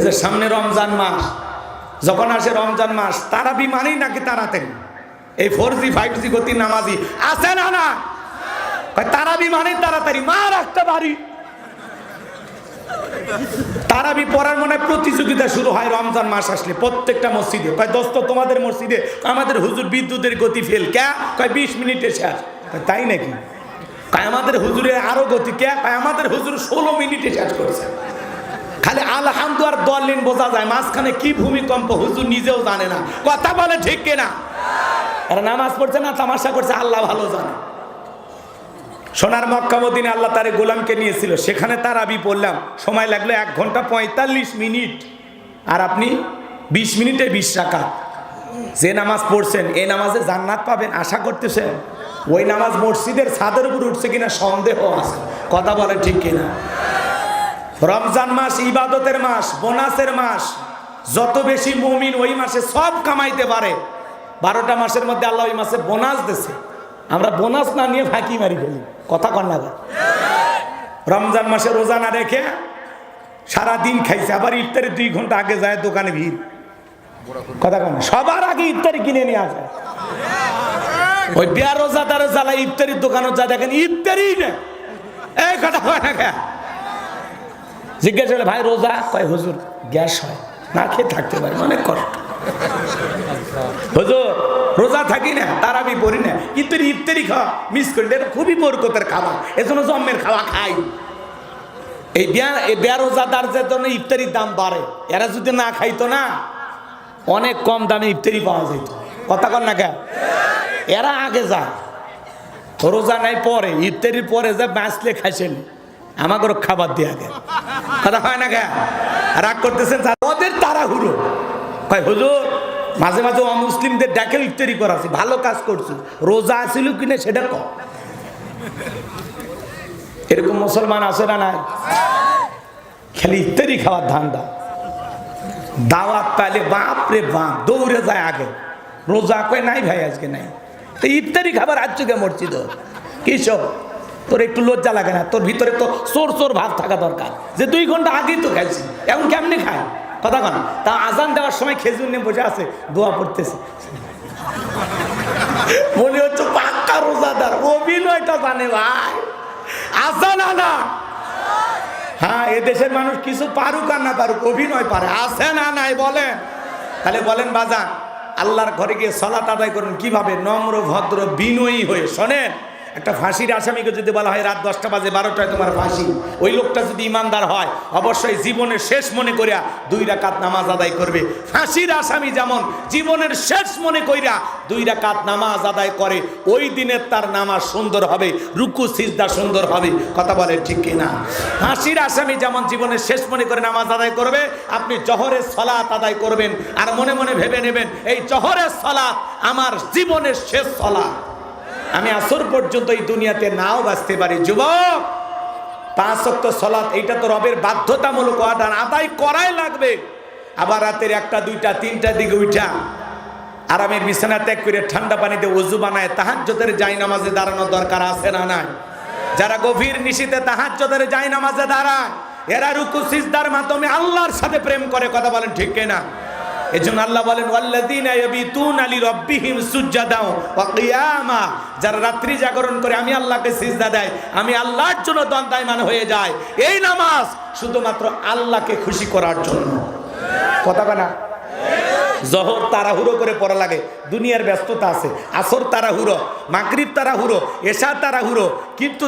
যে সামনে রমজান মাস, যখন আসে রমজান মাস তারাবি মানেই নাকি তাড়াতাড়ি। এই 4G 5G গতি নামাজি আছে না না, তারাবি মানেই তাড়াতাড়ি মার একটা বাড়ি। তারাবি পড়ার মনে প্রতিযোগিতা শুরু হয় রমজান মাস আসলে প্রত্যেকটা মসজিদে। কয় দোস্ত তোমাদের মসজিদে আমাদের হুজুর বিদ্যুতের গতি ফেল কে, কয় 20 মিনিটে শেষ। তাই নাকি? কয় আমাদের হুজুরে আরো গতি কে, কয় আমাদের হুজুর 16 মিনিটে শেষ করেছে। খালি আলহামদুলিল্লাহ আর দলিন বোঝা যায়, মাঝখানে কি ভূমিকম্প হুজুর নিজেও জানে না। কথা বলে ঠিক কিনা? এরা নামাজ পড়ছে না তামাশা করছে, আল্লাহ ভালো জানে। সোনার মক্কা মদিনা আল্লাহ তার গোলামকে নিয়েছিল, সেখানে তারাবি পড়লাম, সময় লাগলো 1 ঘন্টা 45 মিনিট। আর আপনি 20 মিনিটে 20 রাকাত। যে নামাজ পড়ছেন এই নামাজে জান্নাত পাবেন আশা করতেছেন? ওই নামাজ মসজিদের ছাদের উপর উঠছে কিনা সন্দেহ আছে। কথা বলে ঠিক কিনা? রমজান মাস ইবাদতের মাস, বোনাসের মাস। যত বেশি মুমিন ওই মাসে সব কামাইতে পারে। 12টা মাসের মধ্যে আল্লাহ ওই মাসে বোনাস দিয়েছে, আমরা বোনাস না নিয়ে ফাঁকি মারি ফেলি। কথা কন না? রমজান মাসে রোজা না রেখে সারাদিন খাইছে, আবার ইফতারের 2 ঘন্টা আগে যায় দোকানে ভিড়। কথা কন? সবার আগে ইফতারি কিনে নিয়ে আসে। ওই বিয়া রোজাদার জ্বালা ইফতারির দোকানে যা দেখেন ইফতারি না। এই কথা হয় না? জিজ্ঞাসা করলে ভাই রোজা, কয় হুজুর গ্যাস হয়, না খেয়ে থাকতে পারি, অনেক কষ্ট। হুজুর রোজা থাকি না, তারাবি পড়ি না, ইফতারি খাওয়া মিস করি, এটা খুবই বরকতের খাবার, এজন্য জন্মের খাওয়া খাই। এই বিয়া রোজাদার যে জন্য ইফতারির দাম বাড়ে, এরা যদি না খাইতো না অনেক কম দামে ইফতারি পাওয়া যেত। কথা কর না কে? এরা আগে যায়, রোজা নাই পরে, ইফতারির পরে যে বাঁচলে খাইছেন আমাকে খাবার দিয়ে আগে। কথা হয় না কে? রাগ করতেছেন? ওদের তাড়াহুড়ো। কয় হুজুর মাঝে মাঝে অমুসলিমদের ডাকে ইফতারি করাছি, ভালো কাজ করছি, রোজা আসিল কিনা সেটা কম। এরকম মুসলমান আছে না নাই? খালি ইফতারি খাওয়ার ধান্দা। দাওয়াত পাইলে বাপরে বাপ দৌড়ে যায় আগে। রোজা কয় নাই ভাই আজকে নাই, তো ইফতারি খাবার আজ চুকে মরছি তো কিসব? তোর একটু লজ্জা লাগে না? তোর ভিতরে তো চোর চোর ভাব থাকা দরকার, যে 2 ঘন্টা আগেই তো খাইছি, এখন কেমনি খায়? কথা কন? তা আজান দেওয়ার সময় খেজুর নিয়ে বসে আছে, দোয়া পড়তেছে, মনে হচ্ছে পাক্কা রোজাদার। অভিনয়টা জানে ভাই, আজান আনা। হ্যাঁ, এদেশের মানুষ কিছু পারুক আর না পারুক অভিনয় পারে, আছে না নাই বলেন? তাহলে বলেন বাজান, আল্লাহর ঘরে গিয়ে সালাত আদায় করুন কিভাবে? নম্র ভদ্র বিনয়ী হয়ে। শোনেন, একটা ফাঁসির আসামিকে যদি বলা হয় রাত 10টা বাজে 12টায় তোমার ফাঁসি, ওই লোকটা যদি ইমানদার হয় অবশ্যই জীবনের শেষ মনে করিয়া 2 রাকাত নামাজ আদায় করবে। ফাঁসির আসামি যেমন জীবনের শেষ মনে কইরা 2 রাকাত নামাজ আদায় করে, ওই দিনের তার নামাজ সুন্দর হবে, রুকু সিজদা সুন্দর হবে। কথা বলে ঠিক কিনা? ফাঁসির আসামি যেমন জীবনের শেষ মনে করে নামাজ আদায় করবে, আপনি জোহরের সালাত আদায় করবেন আর মনে মনে ভেবে নেবেন এই জোহরের সালাত আমার জীবনের শেষ সালাত, আমি আসর পর্যন্ত এই দুনিয়াতে নাও বাঁচতে পারি। যুবক, 5 ওয়াক্ত সালাত এইটা তো রবের বাধ্যতামূলক অর্ডার, আদায় করাই লাগবে। আবার রাতের 1টা 2টা 3টার দিকে উঠা আরামের বিছানা ত্যাগ করে ঠান্ডা পানিতে ওযু বানায় তাহাজ্জুদের জায়নামাজে দাঁড়ানো দরকার আছে না নাই? যারা গভীর নিশীথে তাহাজ্জুদের জায়নামাজে দাঁড়ায় এরা রুকু সিজদার মাধ্যমে আল্লাহর সাথে প্রেম করে। কথা বলেন ঠিক কিনা? এজন্য আল্লাহ বলেন ওয়াল্লাযীনা ইয়াবিতুনা লিরাব্বিহিম সুজদাও ওয়া কিয়ামা, যারা রাত্রি জাগরণ করে আমি আল্লাহকে সিজদা দেয়, আমি আল্লাহর জন্য দণ্ডায়মান হয়ে যায়। এই নামাজ শুধুমাত্র আল্লাহকে খুশি করার জন্য। কথা বলা? জোহর তাড়াহুড়ো করে পড়া লাগে, দুনিয়ার ব্যস্ততা আছে। আসর তাড়াহুড়ো, মাগরিব তাড়াহুড়ো, এশা তাড়াহুড়ো, কিন্তু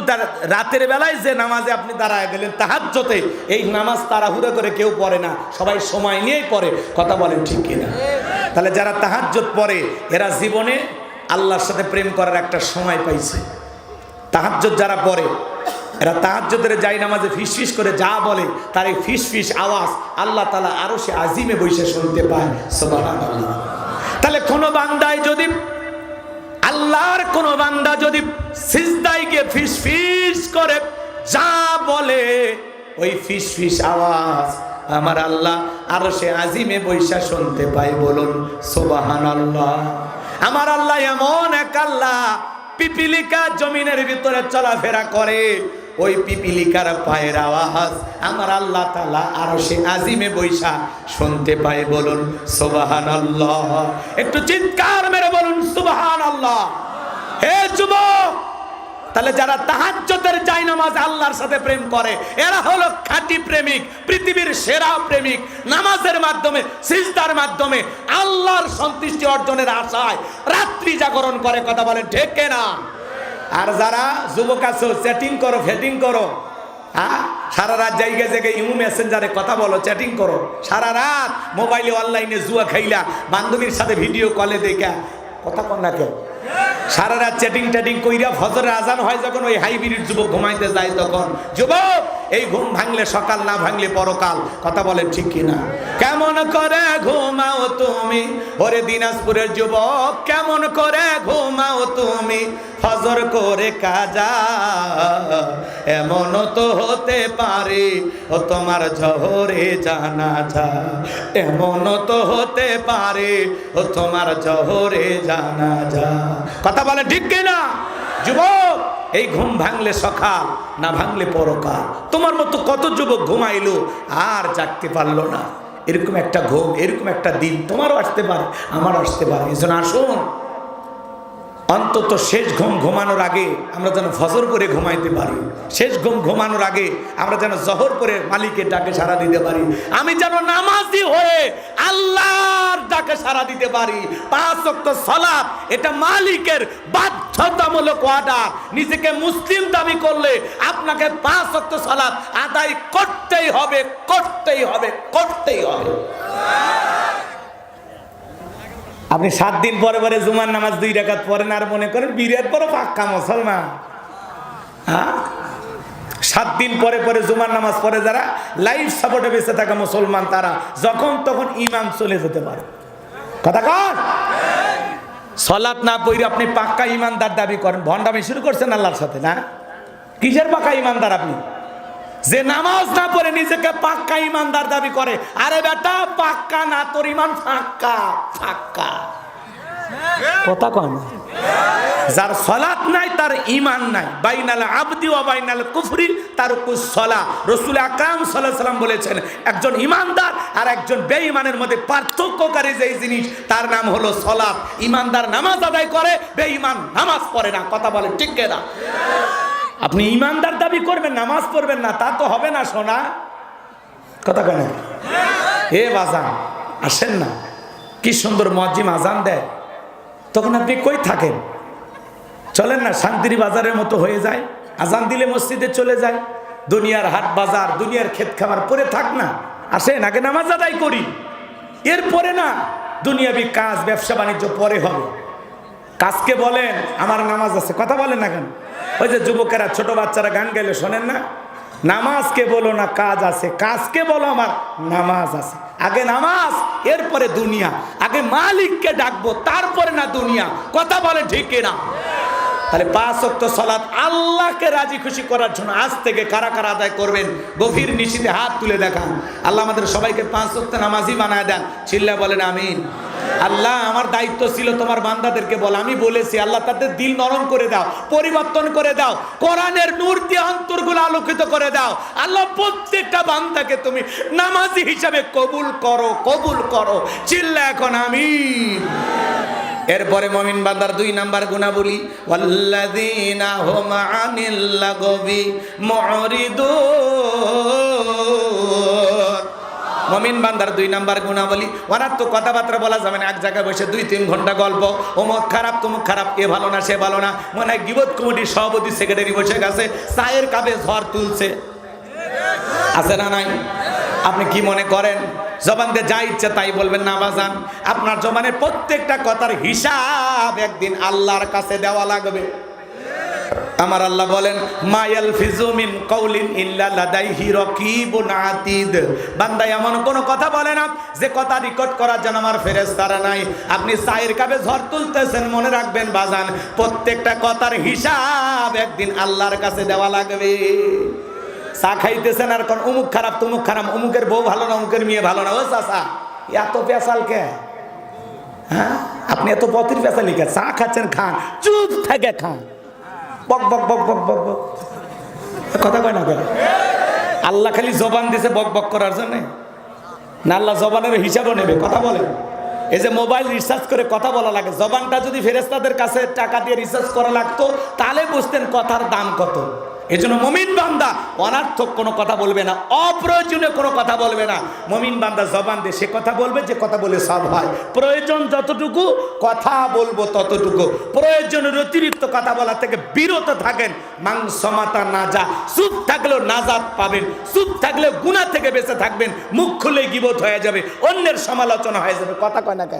রাতের বেলায় যে নামাজে আপনি দাঁড়ায় গেলেন তাহাজ্জুদে, এই নামাজ তাড়াহুড়ো করে কেউ পড়ে না, সবাই সময় নিয়েই পড়ে। কথা বলেন ঠিক কিনা? তাহলে যারা তাহাজ্জুদ পড়ে এরা জীবনে আল্লাহর সাথে প্রেম করার একটা সময় পাইছে। তাহাজ্জুদ যারা পড়ে এরা তাহাজ্জুদের জায়নামাজে ফিস ফিস করে যা বলে তার এই ফিস ফিস আওয়াজ আল্লাহ তাআলা আরশে আজিমে বসে শুনতে পায়। সুবহানাল্লাহ। তাহলে কোন বান্দায় যদি আল্লাহর কোন বান্দা যদি সিজদায় গিয়ে ফিস ফিস করে যা বলে, ওই ফিস ফিস আওয়াজ আমার আল্লাহ আরশে আজিমে বসে শুনতে পায়। বলুন সুবহানাল্লাহ। আমার আল্লাহ এমন এক আল্লাহ, পিপিলিকা জমিনের ভিতরে চলাফেরা করে, ওই পিপিলিকার পায়ের আওয়াজ আমার আল্লাহ তাআলা আরশে আজিমে বৈশা শুনতে পায়। বলুন সুবহানাল্লাহ। একটু চিৎকার মেরে বলুন সুবহানাল্লাহ। হে যুবক, তাহলে যারা তাহাজ্জুদের জায়নামাজ আল্লাহর সাথে প্রেম করে এরা হলো খাঁটি প্রেমিক, পৃথিবীর সেরা প্রেমিক। নামাজের মাধ্যমে, সিজদার মাধ্যমে আল্লাহর সন্তুষ্টি অর্জনের আশায় রাত্রি জাগরণ করে। কথা বলেন ঠিক কিনা? আর যারা যুবক আছো, চ্যাটিং করো, ফেটিং করো, হ্যাঁ, সারা রাত জায়গায় জায়গায় ইমো মেসেঞ্জারে কথা বলো, চ্যাটিং করো, সারা রাত মোবাইলে অনলাইনে জুয়া খাইলা, বান্ধবীর সাথে ভিডিও কলে দেখা কথা কন না কেউ, সারা রাত চ্যাটিং ট্যাটিং কইরা ফজরের আজান হয় যখন ওই হাইব্রিড যুবক ঘুমাইতে যায় তখন। যুবক, এই ঘুম ভাঙলে সকাল, না ভাঙলে পরকাল। কথা বলেন ঠিক কিনা? কেমন করে ঘুমাও তুমি ওরে দিনাজপুরের যুবক, কেমন করে ঘুমাও তুমি ফজর করে কাজা, এমন তো হতে পারে ও তোমার জহরে জানাজা, এমন তো হতে পারে ও তোমার জহরে জানাজা। কথা বলে ঠিক কিনা? যুবক, এই ঘুম ভাঙলে সকাল, না ভাঙলে পরকাল। তোমার মতো কত যুবক ঘুমাইলো আর জাগতে পারলো না। এরকম একটা ঘুম, এরকম একটা দিন তোমারও আসতে পারে, আমারও আসতে পারে। এজন্য আসুন, অন্তত শেষ ঘুম ঘুমানোর আগে আমরা যেন ফজর করে ঘুমাইতে পারি। শেষ ঘুম ঘুমানোর আগে আমরা যেন জহর করে মালিকের ডাকে সাড়া দিতে পারি। আমি যেন নামাজি হয়ে আল্লাহর ডাকে সাড়া দিতে পারি। 5 ওয়াক্ত সালাত এটা মালিকের বাধ্যতামূলক অর্ডার। নিজেকে মুসলিম দাবি করলে আপনাকে 5 ওয়াক্ত সালাত আদায় করতেই হবে, করতেই হবে, করতেই হবে। আপনি 7 দিন পরে পরে জুমার নামাজ 2 রাকাত পড়েন আর মনে করেন বিরাট বড় পাক্কা মুসলমান। হ্যাঁ, 7 দিন পরে পরে জুমার নামাজ পড়ে যারা লাইফ সাপোর্টে বেঁচে থাকা মুসলমান, তারা যখন তখন ইমাম চলে যেতে পারে। কথা কন? সালাত না পড়ে আপনি পাক্কা ইমানদার দাবি করেন, ভণ্ডামি শুরু করছেন আল্লাহর সাথে। না, কিসের পাক্কা ইমানদার আপনি? যে নামাজ না পড়ে নিজেকে পাক্কা ইমানদার দাবি করে। আরে বেটা, পাক্কা না, তোর ইমান ফাক্কা, ফাক্কা। কথা কন? যার সালাত নাই তার ঈমান নাই। বাইনাল আবদি ওয়া বাইনাল কুফরি তারকুস সালাহ। রাসূল আকরাম সাল্লাল্লাহু আলাইহি ওয়াসাল্লাম বলেছেন, একজন ঈমানদার আর একজন বেঈমানের মধ্যে পার্থক্যকারী যেই জিনিস তার নাম হলো সালাত। ঈমানদার নামাজ আদায় করে, বেঈমান নামাজ পড়ে না। কথা বলে ঠিক কিনা? আপনি ঈমানদার দাবি করবেন, নামাজ পড়বেন না, তা তো হবে না সোনা। কথা কেন? এ বাজান আসেন না, কি সুন্দর মুয়াজ্জিন আজান দেয়, তখন আপনি কই থাকেন? চলেন না, শান্তির বাজারের মতো হয়ে যায়। আজান দিলে মসজিদে চলে যায়। দুনিয়ার হাট বাজার, দুনিয়ার ক্ষেত খামার পরে থাক না, আসেন আগে নামাজ আদায় করি, এরপরে না দুনিয়াবি কাজ ব্যবসা বাণিজ্য পরে হবে। কাজকে বলেন আমার নামাজ আছে, কথা বলেন না কেন? ওই যে যুবকেরা, ছোট বাচ্চারা গান গাইলে শোনেন না, নামাজকে বলো না কাজ আছে, কাজকে বলো আমার নামাজ আছে। আগে নামাজ, এরপরে দুনিয়া। আগে মালিককে ডাকবো, তারপরে না দুনিয়া। কথা বলে ঠিক না? তাহলে 5 ওয়াক্ত সালাত আল্লাহকে রাজি খুশি করার জন্য আজ থেকে কারা কারা আদায় করবেন গভীর নিশীথে হাত তুলে দেখান। আল্লাহ আমাদের সবাইকে 5 ওয়াক্ত নামাজি বানায় দেন। চিল্লা বলেন আমিন। আল্লাহ, আমার দায়িত্ব ছিল তোমার বান্দাদেরকে বল, আমি বলেছি আল্লাহ তাদের দিল নরম করে দাও, পরিবর্তন করে দাও, কোরআনের নূর দিয়ে অন্তরগুলো আলোকিত করে দাও। আল্লাহ, প্রত্যেকটা বান্দাকে তুমি নামাজি হিসাবে কবুল করো, কবুল করো। চিল্লা এখন আমিন। এরপরে মুমিন বান্দার 2 নাম্বার গুনাহবলী, ওয়াল্লাযীনা হুম আনিল লাগবি মুরিদুন। মুমিন বান্দার 2 নাম্বার গুনাহবলী, ওরা তো কথাবার্তা বলা যাবে না, এক জায়গায় বসে 2-3 ঘন্টা গল্প, অমুক খারাপ তমুক খারাপ, এ ভালো না সে ভালো না। মনে হয় গীবত কমিটির সভাপতি সেক্রেটারি বসে গেছে, চায়ের কাপে ঝড় তুলছে। আছে না নাই? আপনি কি মনে করেন জবান দিয়ে যা ইচ্ছে তাই বলবেন না বাজান? আপনার জবানের প্রত্যেকটা কথার হিসাব একদিন আল্লাহর কাছে দেওয়া লাগবে। আমার আল্লাহ বলেন, মা ইয়ালফিজু মিন কাউলিন ইল্লা লাদাইহি রাকিবুন আতীদ। বান্দা এমন কোন কথা বলে না যে কথা রেকর্ড করার জন্য আমার ফেরেশতারা নাই। আপনি চায়ের কাপে ঝড় তুলতেছেন, মনে রাখবেন বাজান, প্রত্যেকটা কথার হিসাব একদিন আল্লাহর কাছে দেওয়া লাগবে। চা খাইতেছেন আর কোন অমুক খারাপ তমুক খারাপ, অমুকের বউ ভালো না, অমুকের মেয়ে ভালো না। ও চাচা, এত পেশাল কে? হ্যাঁ, আপনি এত পথের পেশালি কে? চা খাচ্ছেন, খান, চুপ থেকে খান, বক বক বক বক বক বক। কথা কয় না কেন? আল্লাহ খালি জবান দিছে বক বক করার জন্য না, আল্লাহ জবানের হিসাবও নেবে। কথা বলেন, এই যে মোবাইল রিচার্জ করে কথা বলা লাগে, জবানটা যদি ফেরেশতাদের কাছে টাকা দিয়ে রিচার্জ করা লাগতো তাহলে বুঝতেন কথার দাম কত। এই জন্য মুমিন বান্দা অনার্থক কোনো কথা বলবে না, অপ্রয়োজনীয় কোনো কথা বলবে না। মুমিন বান্দা জবান দিয়ে সে কথা বলবে যে কথা বলে সব হয়। প্রয়োজন যতটুকু কথা বলবো ততটুকু, প্রয়োজনের অতিরিক্ত কথা বলা থেকে বিরত থাকেন। মাংসমাতা নাজা, চুপ থাকলেও নাজাত পাবেন, চুপ থাকলে গুনাহ থেকে বেঁচে থাকবেন। মুখ খুলে গীবত হয়ে যাবে, অন্যের সমালোচনা হয়ে যাবে। কথা কয় না কে?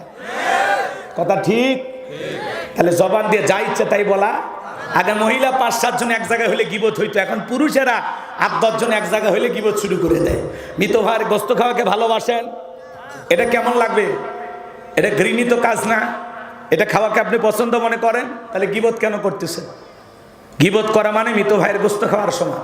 কথা ঠিক? তাহলে জবান দিয়ে যা ইচ্ছে তাই বলা। আগে মহিলা 5-7 জন এক জায়গায় হলে গীবত হইতো, এখন পুরুষেরা 8-10 জন এক জায়গায় হলে গীবত শুরু করে দেয়। মৃত ভাইয়ের গোস্ত খাওয়াকে ভালোবাসেন, এটা কেমন লাগবে? এটা ঘৃণিত কাজ না? এটা খাওয়াকে আপনি পছন্দ মনে করেন, তাহলে গীবত কেন করতেছেন? গীবত করা মানে মৃত ভাইয়ের গোস্ত খাওয়ার সময়।